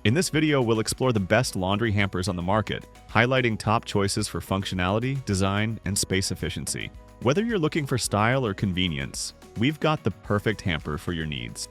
In this video, we'll explore the best laundry hampers on the market, highlighting top choices for functionality, design, and space efficiency. Whether you're looking for style or convenience, we've got the perfect hamper for your needs.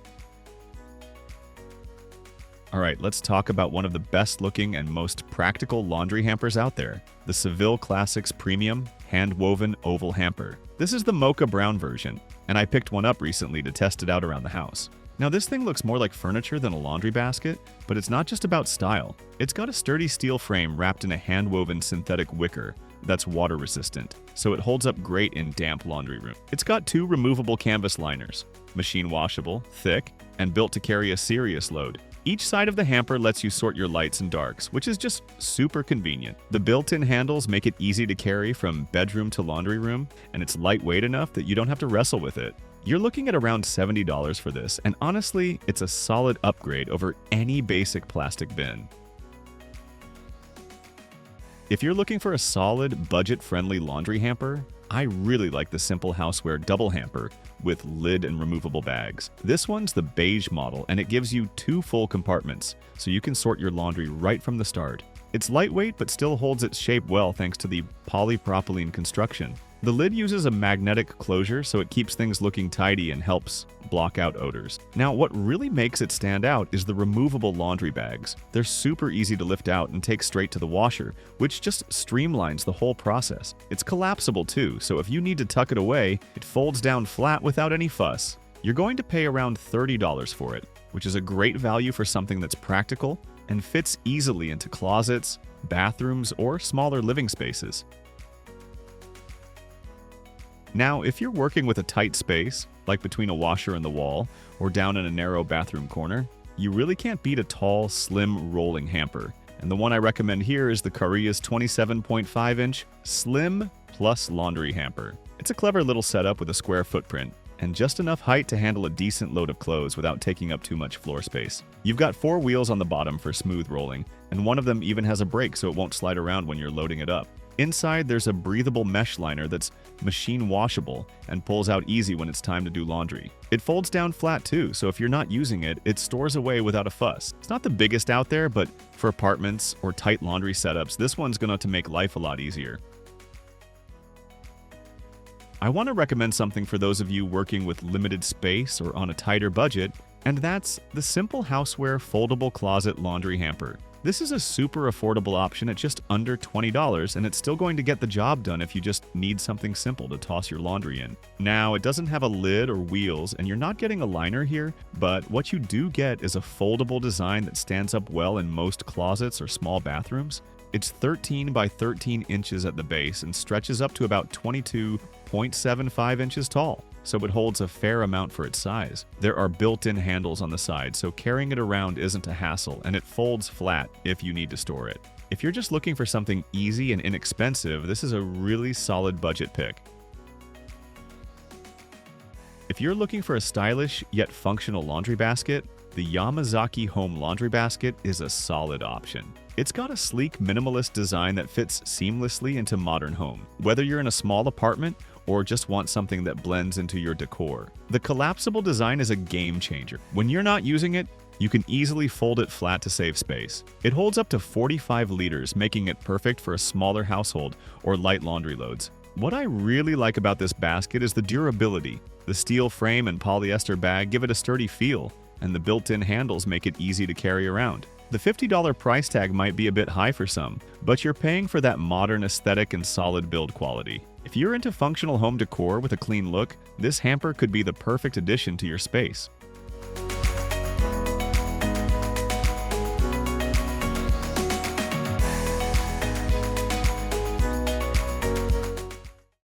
Alright, let's talk about one of the best-looking and most practical laundry hampers out there, the Seville Classics Premium Hand-Woven Oval Hamper. This is the mocha brown version, and I picked one up recently to test it out around the house. Now this thing looks more like furniture than a laundry basket, but it's not just about style. It's got a sturdy steel frame wrapped in a hand-woven synthetic wicker that's water-resistant, so it holds up great in damp laundry room. It's got two removable canvas liners, machine washable, thick, and built to carry a serious load. Each side of the hamper lets you sort your lights and darks, which is just super convenient. The built-in handles make it easy to carry from bedroom to laundry room, and it's lightweight enough that you don't have to wrestle with it. You're looking at around $70 for this, and honestly, it's a solid upgrade over any basic plastic bin. If you're looking for a solid, budget-friendly laundry hamper, I really like the Simple Houseware double hamper with lid and removable bags. This one's the beige model, and it gives you two full compartments, so you can sort your laundry right from the start. It's lightweight but still holds its shape well thanks to the polypropylene construction. The lid uses a magnetic closure, so it keeps things looking tidy and helps block out odors. Now, what really makes it stand out is the removable laundry bags. They're super easy to lift out and take straight to the washer, which just streamlines the whole process. It's collapsible too, so if you need to tuck it away, it folds down flat without any fuss. You're going to pay around $30 for it, which is a great value for something that's practical and fits easily into closets, bathrooms, or smaller living spaces. Now, if you're working with a tight space, like between a washer and the wall, or down in a narrow bathroom corner, you really can't beat a tall, slim, rolling hamper. And the one I recommend here is the Caroeas 27.5-inch Slim Plus Laundry Hamper. It's a clever little setup with a square footprint, and just enough height to handle a decent load of clothes without taking up too much floor space. You've got 4 wheels on the bottom for smooth rolling, and one of them even has a brake so it won't slide around when you're loading it up. Inside, there's a breathable mesh liner that's machine washable and pulls out easy when it's time to do laundry. It folds down flat too, so if you're not using it, it stores away without a fuss. It's not the biggest out there, but for apartments or tight laundry setups, this one's going to make life a lot easier. I want to recommend something for those of you working with limited space or on a tighter budget, and that's the Simple Houseware Foldable Closet Laundry Hamper. This is a super affordable option at just under $20, and it's still going to get the job done if you just need something simple to toss your laundry in. Now, it doesn't have a lid or wheels, and you're not getting a liner here, but what you do get is a foldable design that stands up well in most closets or small bathrooms. It's 13 by 13 inches at the base and stretches up to about 22.75 inches tall, so it holds a fair amount for its size. There are built-in handles on the side, so carrying it around isn't a hassle, and it folds flat if you need to store it. If you're just looking for something easy and inexpensive, this is a really solid budget pick. If you're looking for a stylish yet functional laundry basket, the Yamazaki Home Laundry Basket is a solid option. It's got a sleek, minimalist design that fits seamlessly into modern home, whether you're in a small apartment or just want something that blends into your decor. The collapsible design is a game changer. When you're not using it, you can easily fold it flat to save space. It holds up to 45 liters, making it perfect for a smaller household or light laundry loads. What I really like about this basket is the durability. The steel frame and polyester bag give it a sturdy feel, and the built-in handles make it easy to carry around. The $50 price tag might be a bit high for some, but you're paying for that modern aesthetic and solid build quality. If you're into functional home decor with a clean look, this hamper could be the perfect addition to your space.